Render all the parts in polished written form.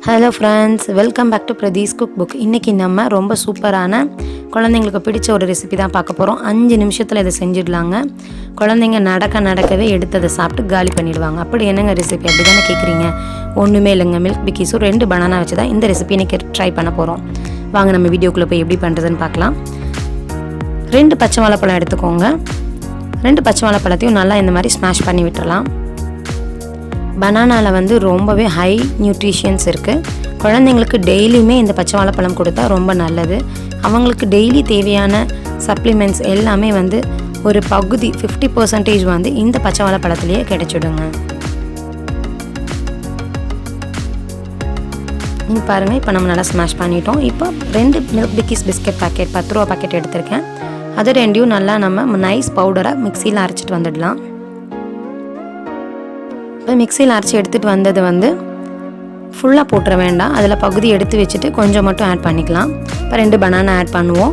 Hello friends, welcome back to Pradee's cookbook. இன்னைக்கு நம்ம ரொம்ப சூப்பரான குழந்தைங்களுக்கு பிடிச்ச ஒரு ரெசிபி தான் பார்க்க போறோம். 5 நிமிஷத்துல இத செஞ்சிடலாங்க. குழந்தைங்க நடக்கவே எடுத்தத சாப்பிட்டு காலி பண்ணிடுவாங்க. அப்படி என்னங்க ரெசிபி அப்படி தான கேக்குறீங்க? ஒண்ணுமே இல்லங்க, மில்க் பிக்கிஸ் 2 பனானா வச்சு தான் இந்த ரெசிபி இன்னைக்கு ட்ரை பண்ண போறோம். வாங்க நம்ம வீடியோக்குள்ள போய் எப்படி பண்றதுன்னு பார்க்கலாம். 2 பச்சை வாழைப்பழம் எடுத்துக்கோங்க. 2 பச்சை வாழைப்பழத்தையும் நல்லா இந்த மாதிரி ஸ்மாஷ் பண்ணி விட்டுறலாம். பனானால வந்து ரொம்பவே ஹை நியூட்ரிஷன்ஸ் இருக்குது. குழந்தைங்களுக்கு டெய்லியுமே இந்த பச்சை வாழைப்பழம் கொடுத்தா ரொம்ப நல்லது. அவங்களுக்கு டெய்லி தேவையான சப்ளிமெண்ட்ஸ் எல்லாமே வந்து ஒரு பகுதி 50% வந்து இந்த பச்சை வாழைப்பழத்துலேயே கிடைச்சிடுங்க. நீங்கள் பாருங்கள், இப்போ நம்ம நல்லா ஸ்மாஷ் பண்ணிட்டோம். இப்போ 2 மில்க் பிக்கிஸ் பிஸ்கட் பேக்கெட் 10 ரூபா பேக்கெட் எடுத்திருக்கேன். அது ரெண்டையும் நல்லா நம்ம நைஸ் பவுடராக மிக்சியில் அரைச்சிட்டு வந்துடலாம். இப்போ மிக்சியில் அரைச்சி எடுத்துகிட்டு வந்தது வந்து ஃபுல்லாக போட்டுற வேண்டாம், அதில் பகுதி எடுத்து வச்சுட்டு கொஞ்சம் மட்டும் ஆட் பண்ணிக்கலாம். இப்போ 2 பனானா ஆட் பண்ணுவோம்.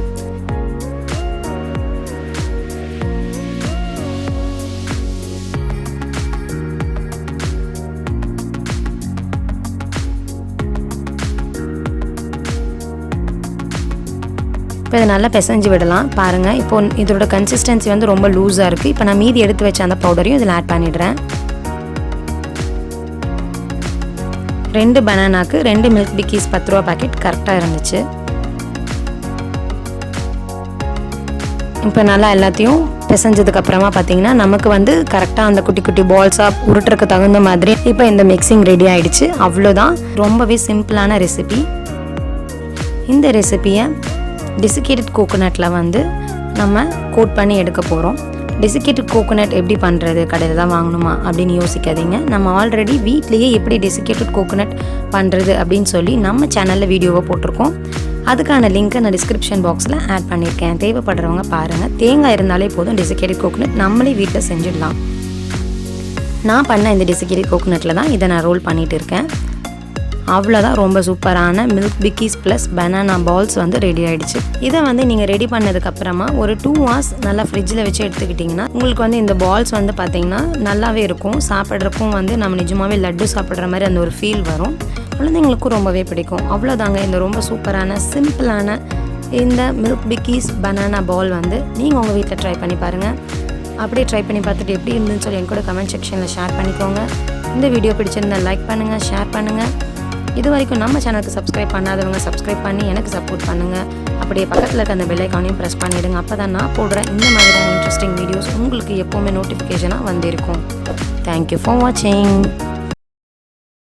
இப்போ இதை நல்லா பிசைஞ்சு விடலாம். பாருங்கள், இப்போ இதோட கன்சிஸ்டன்சி வந்து ரொம்ப லூஸாக இருக்குது. இப்போ நான் மீதி எடுத்து வச்ச அந்த பவுடரையும் இதில் ஆட் பண்ணிடுறேன். 2 பனானாக்கு 2 மில்க் பிக்கிஸ் 10 ரூபா பேக்கெட் கரெக்டாக இருந்துச்சு. இப்போ நல்லா எல்லாத்தையும் பிசைஞ்சதுக்கப்புறமா பார்த்தீங்கன்னா நமக்கு வந்து கரெக்டாக அந்த குட்டி குட்டி பால்ஸாக உருட்டுறதுக்கு தகுந்த மாதிரி இப்போ இந்த மிக்சிங் ரெடி ஆகிடுச்சு. அவ்வளோதான், ரொம்பவே சிம்பிளான ரெசிபி. இந்த ரெசிபியை டெசிகேட்டட் கோகோனட்டில் வந்து நம்ம கோட் பண்ணி எடுக்க போகிறோம். டெசிகேட்டட் கோகோனட் எப்படி பண்ணுறது, கடையில் தான் வாங்கணுமா அப்படின்னு யோசிக்காதீங்க. நம்ம ஆல்ரெடி வீட்லேயே எப்படி டெசிகேட்டட் கோகோனட் பண்ணுறது அப்படின்னு சொல்லி நம்ம சேனலில் வீடியோவை போட்டிருக்கோம். அதுக்கான லிங்க்கை நான் டிஸ்கிரிப்ஷன் பாக்ஸில் ஆட் பண்ணியிருக்கேன். தேவைப்படுறவங்க பாருங்கள். தேங்காய் இருந்தாலே போதும், டெசிகேட்டட் கோகோனட் நம்மளே வீட்டில் செஞ்சிடலாம். நான் பண்ண இந்த டெசிகேட்டட் கோகோனட்டில் தான் இதை நான் ரோல் பண்ணிகிட்டு இருக்கேன். அவ்வளோதான், ரொம்ப சூப்பரான milk Bikis plus banana balls வந்து ரெடி ஆகிடுச்சு. இதை வந்து நீங்கள் ரெடி பண்ணதுக்கப்புறமா ஒரு 2 hours நல்லா ஃப்ரிட்ஜில் வச்சு எடுத்துக்கிட்டிங்கன்னா உங்களுக்கு வந்து இந்த பால்ஸ் வந்து பார்த்திங்கன்னா நல்லாவே இருக்கும். சாப்பிட்றக்கும் வந்து நம்ம நிஜமாகவே லட்டு சாப்பிட்ற மாதிரி அந்த ஒரு ஃபீல் வரும். குழந்தைங்களுக்கும் ரொம்பவே பிடிக்கும். அவ்வளோதாங்க, இந்த ரொம்ப சூப்பரான சிம்பிளான இந்த மில்க் பிக்கிஸ் பனானா பால் வந்து நீங்கள் உங்கள் வீட்டில் ட்ரை பண்ணி பாருங்கள். அப்படியே ட்ரை பண்ணி பார்த்துட்டு எப்படி இருந்துன்னு சொல்லி என் கூட கமெண்ட் செக்ஷனில் ஷேர் பண்ணிக்கோங்க. இந்த வீடியோ பிடிச்சிருந்தால் லைக் பண்ணுங்கள், ஷேர் பண்ணுங்கள். இது வரைக்கும் நம்ம சேனலுக்கு சப்ஸ்கிரைப் பண்ணாதவங்க சப்ஸ்கிரைப் பண்ணி எனக்கு சப்போர்ட் பண்ணுங்கள். அப்படியே பக்கத்தில் இருக்க அந்த பெல் ஐக்கானையும் ப்ரெஸ் பண்ணிவிடுங்க. அப்போ தான் நான் போடுற இந்த மாதிரியான இன்ட்ரெஸ்டிங் வீடியோஸ் உங்களுக்கு எப்போவுமே நோட்டிஃபிகேஷனாக வந்திருக்கும். தேங்க்யூ ஃபார் வாட்சிங்.